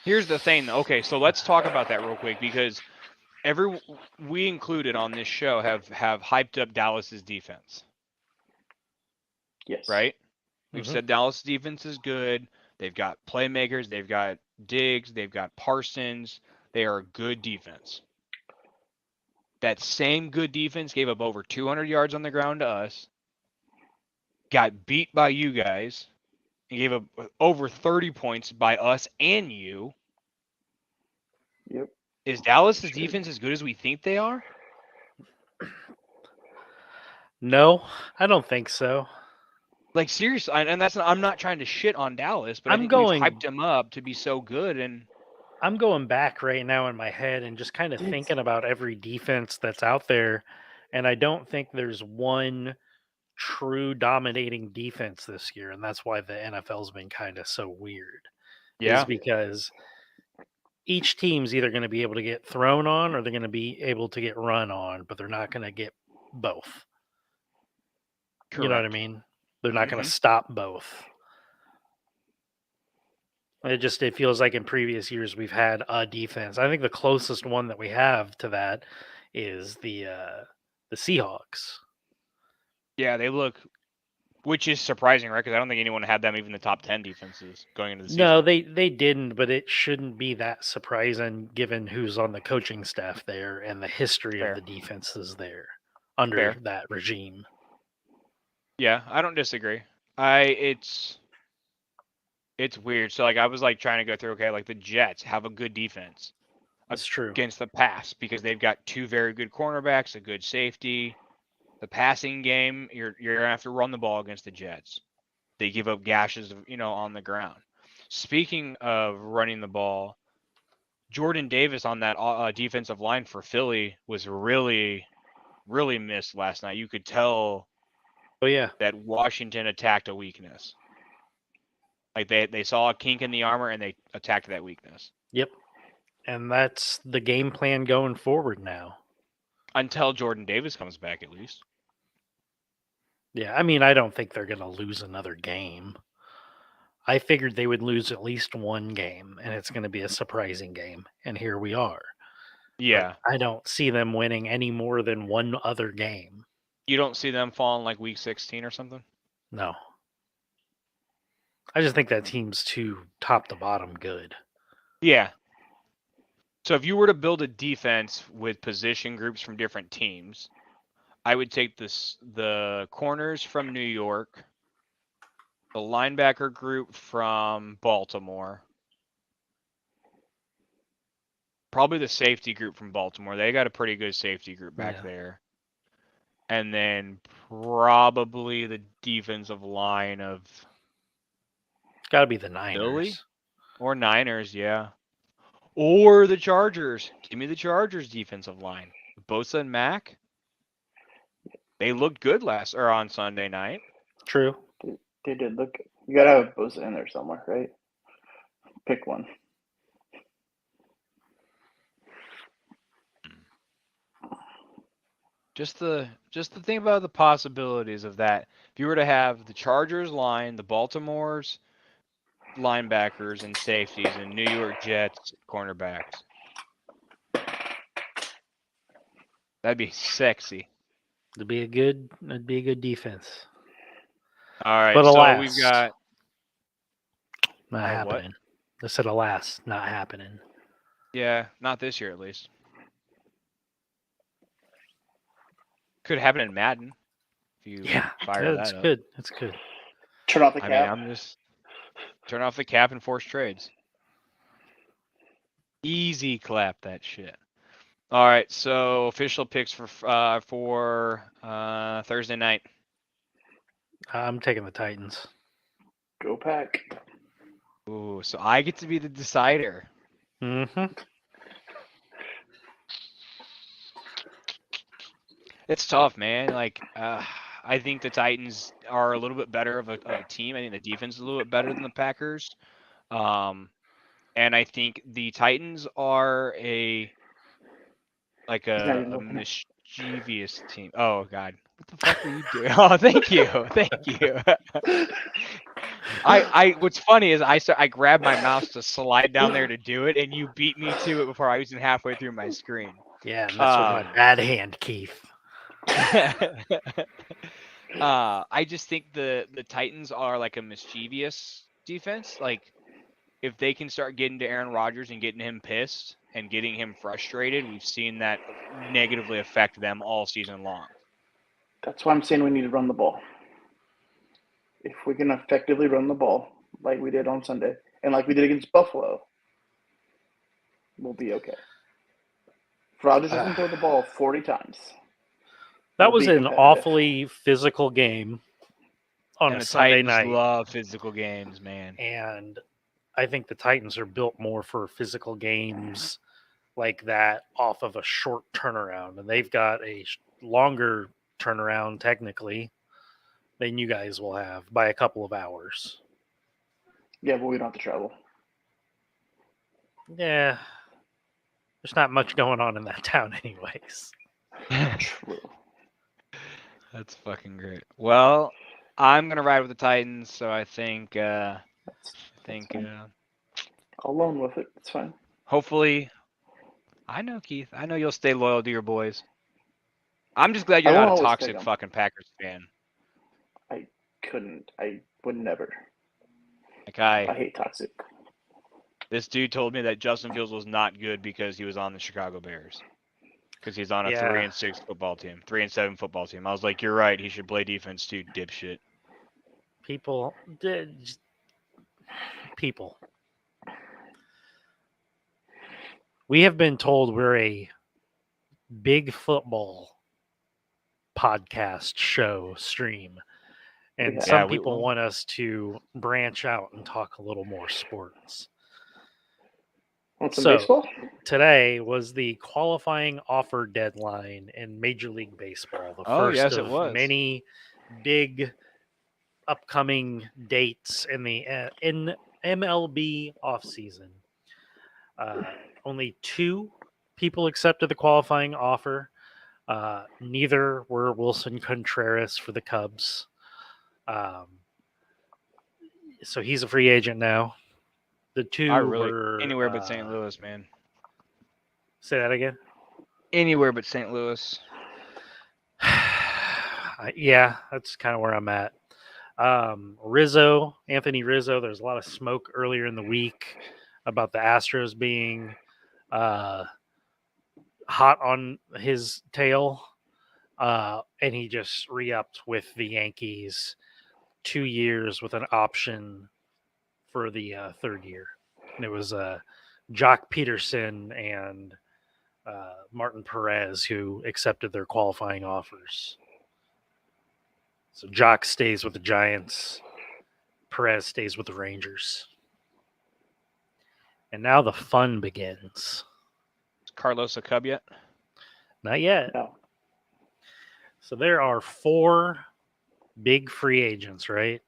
Here's the thing. Okay, so let's talk about that real quick because we included on this show have hyped up Dallas's defense. Yes. Right? We've said Dallas' defense is good. They've got playmakers. They've got Diggs. They've got Parsons. They are a good defense. That same good defense gave up over 200 yards on the ground to us, got beat by you guys, and gave up over 30 points by us and you. Yep. Is Dallas' defense as good as we think they are? No, I don't think so. Like, seriously, and I'm not trying to shit on Dallas, but I think we've hyped him up to be so good. And I'm going back right now in my head and just kind of thinking about every defense that's out there, and I don't think there's one true dominating defense this year, and that's why the NFL's been kind of so weird. Yeah. Is because each team's either going to be able to get thrown on or they're going to be able to get run on, but they're not going to get both. Correct. You know what I mean? They're not going to stop both. It feels like in previous years we've had a defense. I think the closest one that we have to that is the Seahawks. Yeah, they look, which is surprising, right? Because I don't think anyone had them even in the top 10 defenses going into the season. No, they didn't, but it shouldn't be that surprising given who's on the coaching staff there and the history of the defenses there under that regime. Yeah, I don't disagree. It's weird. So, like, I was, like, trying to go through, okay, like, the Jets have a good defense. That's true. Against the pass because they've got two very good cornerbacks, a good safety. The passing game, you're going to have to run the ball against the Jets. They give up gashes, on the ground. Speaking of running the ball, Jordan Davis on that defensive line for Philly was really, really missed last night. You could tell that Washington attacked a weakness. Like they saw a kink in the armor and they attacked that weakness. Yep. And that's the game plan going forward now. Until Jordan Davis comes back, at least. Yeah, I mean, I don't think they're going to lose another game. I figured they would lose at least one game, and it's going to be a surprising game. And here we are. Yeah. But I don't see them winning any more than one other game. You don't see them falling like week 16 or something? No. I just think that team's too top to bottom good. Yeah. So if you were to build a defense with position groups from different teams, I would take the corners from New York, the linebacker group from Baltimore, probably the safety group from Baltimore. They got a pretty good safety group back there. And then probably the defensive line of... It's got to be the Niners. Philly? Or Niners, yeah. Or the Chargers. Give me the Chargers defensive line. Bosa and Mack. They looked good on Sunday night. True. They did look good. You gotta have Bosa in there somewhere, right? Pick one. Just the thing about the possibilities of that. If you were to have the Chargers line, the Baltimore's linebackers and safeties, and New York Jets cornerbacks, that'd be sexy. It'd be a good defense. All right, But so alas, we've got not what? happening. I said alas, not happening. Yeah, not this year at least. Could happen in Madden if you fire that's that up. good. That's good. Turn off the I cap. mean, I'm just turn off the cap and force trades. Easy clap that shit. All right, so official picks for Thursday night. I'm taking the Titans. Go Pack. Ooh, so I get to be the decider. Mm-hmm. It's tough, man. Like, I think the Titans are a little bit better of a team. I think the defense is a little bit better than the Packers. And I think the Titans are a mischievous team. Oh God, what the fuck were you doing? Oh, thank you. What's funny is I grabbed my mouse to slide down there to do it, and you beat me to it before I was even halfway through my screen. Yeah, and that's with my bad hand, Keith. I just think the Titans are like a mischievous defense. Like, if they can start getting to Aaron Rodgers and getting him pissed and getting him frustrated, we've seen that negatively affect them all season long. That's why I'm saying we need to run the ball. If we can effectively run the ball like we did on Sunday and like we did against Buffalo, we'll be okay. If Rodgers doesn't throw the ball 40 times. That was an awfully physical game on a Sunday night. Titans love physical games, man. And I think the Titans are built more for physical games like that off of a short turnaround. And they've got a longer turnaround, technically, than you guys will have by a couple of hours. Yeah, but we don't have to travel. Yeah. There's not much going on in that town anyways. True. That's fucking great. Well, I'm going to ride with the Titans, so I think I'll loan with it. It's fine. Hopefully, I know, Keith. I know you'll stay loyal to your boys. I'm just glad you're not a toxic fucking Packers fan. I couldn't. I would never. Like I hate toxic. This dude told me that Justin Fields was not good because he was on the Chicago Bears. Because he's on a 3-6 football team, 3-7 football team. I was like, you're right. He should play defense too, dipshit. People. We have been told we're a big football podcast show stream. And some people want us to branch out and talk a little more sports. Want some baseball? Today was the qualifying offer deadline in Major League Baseball. The first of many big upcoming dates in the MLB offseason. Only 2 people accepted the qualifying offer. Neither were Wilson Contreras for the Cubs. So he's a free agent now. The 2 were anywhere but St. Louis, man. Say that again. Anywhere but St. Louis. Yeah, that's kind of where I'm at. Anthony Rizzo. There's a lot of smoke earlier in the week about the Astros being hot on his tail, and he just re-upped with the Yankees 2 years with an option for the 3rd year. And it was Jock Peterson and Martin Perez who accepted their qualifying offers. So Jock stays with the Giants. Perez stays with the Rangers. And now the fun begins. Is Carlos a Cub yet? Not yet. No. So there are 4 big free agents, right?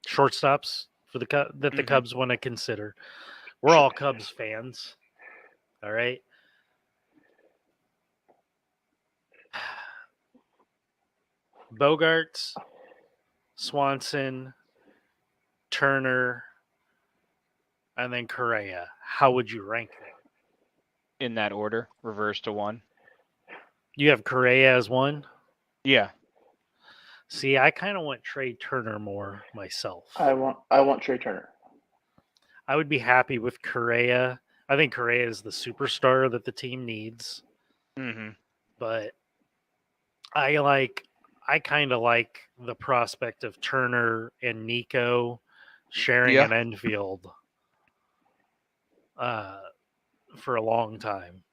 shortstops for the that the Mhm. Cubs want to consider. We're all Cubs fans. All right. Bogarts, Swanson, Turner, and then Correa. How would you rank them? In that order, reverse to 1. You have Correa as 1? Yeah. See, I kind of want Trey Turner more myself. I want Trey Turner. I would be happy with Correa. I think Correa is the superstar that the team needs, Mm-hmm. but I kind of like the prospect of Turner and Nico sharing Yeah. an infield for a long time.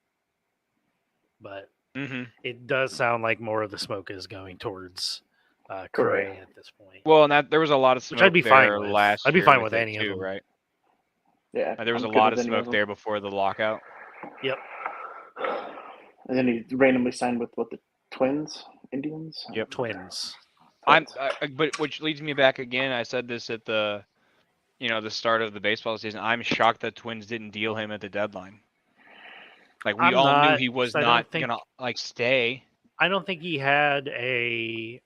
But Mm-hmm. it does sound like more of the smoke is going towards Correa at this point. Well, and that there was a lot of Which smoke I'd be there fine with. last I'd be year fine with it any of too, them. right? Yeah, There was I'm a good lot with of any smoke them. there before the lockout. Yep. And then he randomly signed with the Twins, Indians. Yep. Twins. But which leads me back again. I said this at the start of the baseball season. I'm shocked that Twins didn't deal him at the deadline. Like we I'm all knew not, he was 'cause I don't not think- gonna stay. I don't think he had I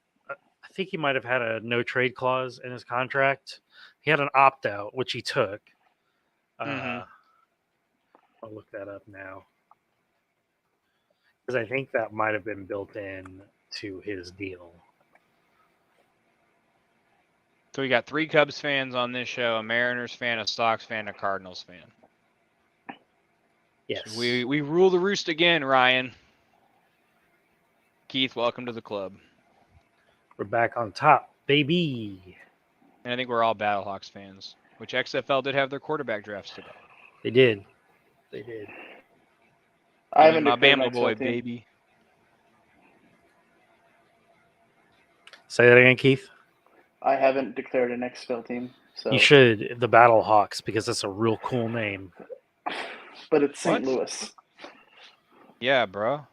think he might have had a no trade clause in his contract. He had an opt out, which he took. Mhm. I'll look that up now because I think that might have been built in to his deal. So we got 3 Cubs fans on this show: a Mariners fan, a Sox fan, a Cardinals fan. Yes, So we rule the roost again, Ryan. Keith, welcome to the club. we're back on top, baby. And I think we're all Battlehawks fans, which XFL did have their quarterback drafts today. They did. They did. I Give me haven't my declared Bama boy, XL team. baby. Say that again, Keith. I haven't declared an XFL team, so You should. The Battle Hawks, because that's a real cool name. but it's St. What? Louis. Yeah, bro.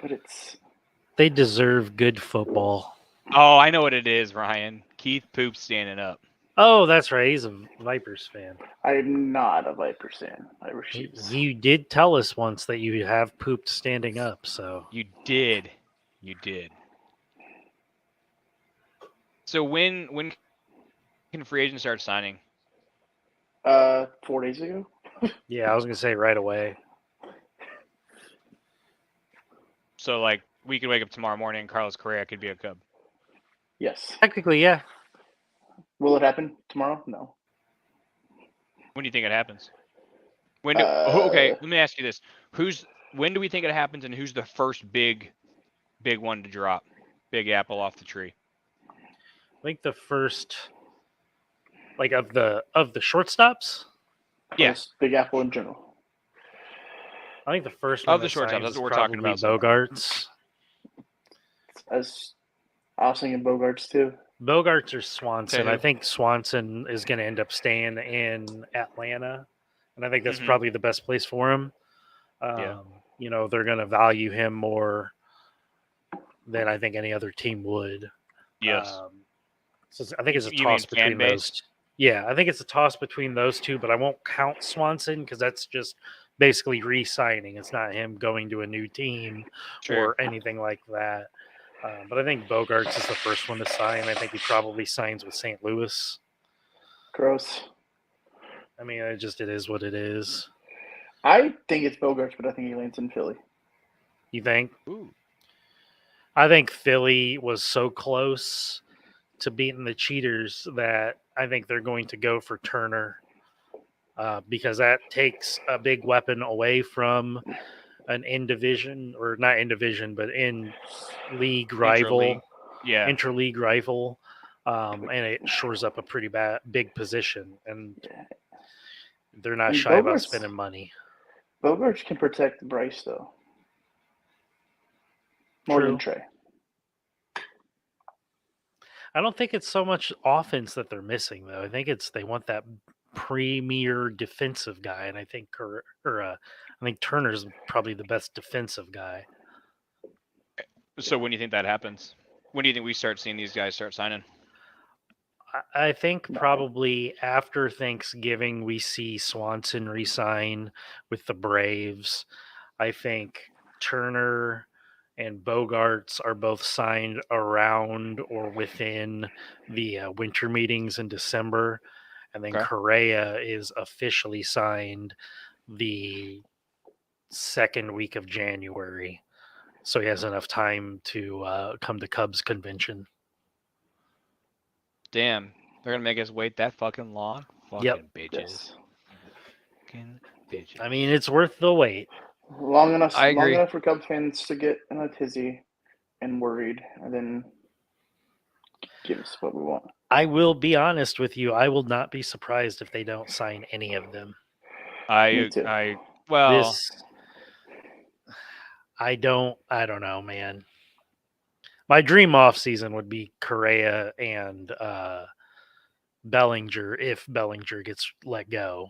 But it's They deserve good football. Oh, I know what it is, Ryan. Keith poops standing up. Oh, that's right. He's a Vipers fan. I'm not a Vipers fan. I refuse. You did tell us once that you have pooped standing up, so You did. You did. So when can free agents start signing? 4 days ago. yeah, I was gonna say right away. So like we could wake up tomorrow morning and Carlos Correa could be a Cub. Yes. Technically, yeah. Will it happen tomorrow? No. When do you think it happens? When do, okay, let me ask you this. When do we think it happens and who's the first big one to drop? Big apple off the tree. I think the first, like of the shortstops. Yes. Big Apple in general. I think the first Of one the that shortstops, signs that's is what we're talking probably about so Bogarts. As I was thinking Bogarts too. Bogarts or Swanson. Okay. I think Swanson is going to end up staying in Atlanta, and I think that's Mhm. probably the best place for him. Yeah. You know, they're going to value him more than I think any other team would. Yes. So I think it's a You mean toss fan between base? those. Yeah, I think it's a toss between those two, but I won't count Swanson because that's just basically re-signing. It's not him going to a new team Sure. or anything like that. But I think Bogarts is the first one to sign. I think he probably signs with St. Louis. Gross. I mean, it is what it is. I think it's Bogarts, but I think he lands in Philly. You think? Ooh. I think Philly was so close to beating the Cheaters that I think they're going to go for Turner because that takes a big weapon away from an in-division, or not in-division, but in-league rival. Interleague. Yeah. Interleague rival. And it shores up a pretty big position. And they're not And shy about Bogarts- spending money. Bogarts can protect Bryce though. More than True. Trey. I don't think it's so much offense that they're missing, though. I think they want that premier defensive guy, and I think I think Turner's probably the best defensive guy. So when do you think that happens? When do you think we start seeing these guys start signing? I think No. probably after Thanksgiving we see Swanson resign with the Braves. I think Turner and Bogarts are both signed around or within the winter meetings in December, and then Okay. Correa is officially signed the second week of January, so he has enough time to come to Cubs convention. Damn, they're gonna make us wait that fucking long. Fucking Yep. bitches. Yes. Fucking bitches. I mean, it's worth the wait. Long enough. I Long agree. enough for Cubs fans to get in a tizzy and worried, and then give us what we want. I will be honest with you. I will not be surprised if they don't sign any of them. Me too. Well, I don't know, man. My dream off season would be Correa and Bellinger if Bellinger gets let go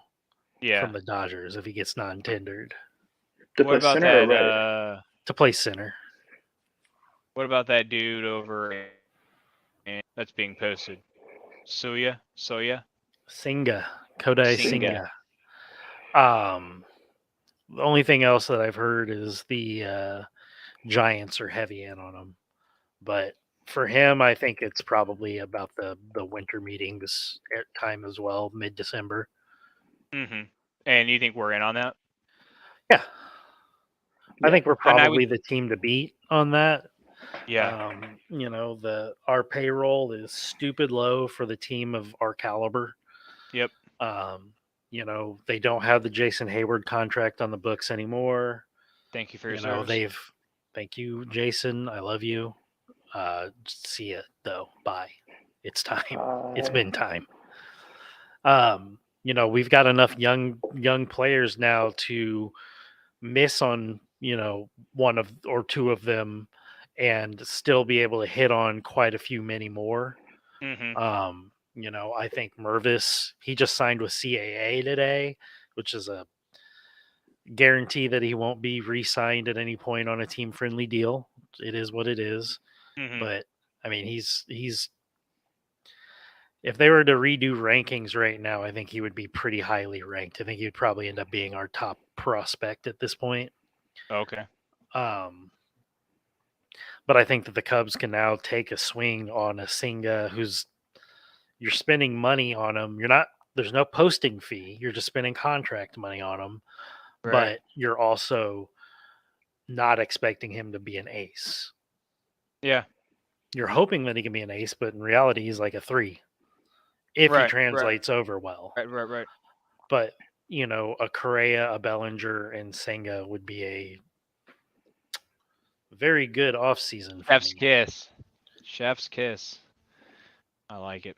yeah. from the Dodgers, if he gets non-tendered To What play about center or that? right? to play center. What about that dude over that's being posted? Soya? Singa, Kodai Singa. Singa. The only thing else that I've heard is the Giants are heavy in on him, but for him, I think it's probably about the winter meetings at time as well, mid-December. Mm-hmm. And you think we're in on that? Yeah, I think we're And I probably the team to beat on that. Yeah. Our payroll is stupid low for the team of our caliber. Yep. They don't have the Jason Hayward contract on the books anymore. Thank you for your service. Thank you, Jason. I love you. See ya though. Bye. It's time. It's been time. We've got enough young players now to miss on, one of or two of them and still be able to hit on quite a few many more. Mm-hmm. I think Mervis, he just signed with CAA today, which is a guarantee that he won't be re-signed at any point on a team-friendly deal. It is what it is. Mm-hmm. But I mean, he's if they were to redo rankings right now, I think he would be pretty highly ranked. I think he would probably end up being our top prospect at this point. Okay. But I think that the Cubs can now take a swing on a Singa you're spending money on him. There's no posting fee. You're just spending contract money on him. Right. But you're also not expecting him to be an ace. Yeah. You're hoping that he can be an ace, but in reality, he's like a 3 if he translates over well. Right. But, a Correa, a Bellinger, and Senga would be a very good offseason for Chef's me. kiss. Chef's kiss. I like it.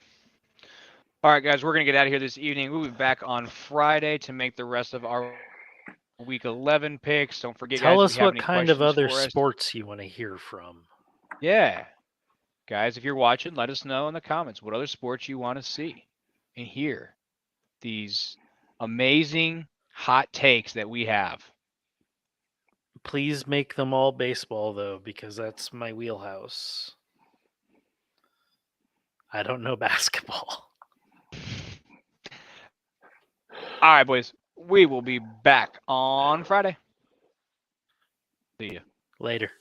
All right, guys, we're going to get out of here this evening. We'll be back on Friday to make the rest of our Week 11 picks. Don't forget, Tell guys, us if you have what any kind of questions other for us. sports you want to hear from. Yeah. Guys, if you're watching, let us know in the comments what other sports you want to see and hear. These amazing hot takes that we have. Please make them all baseball, though, because that's my wheelhouse. I don't know basketball. All right, boys. We will be back on Friday. See ya. Later.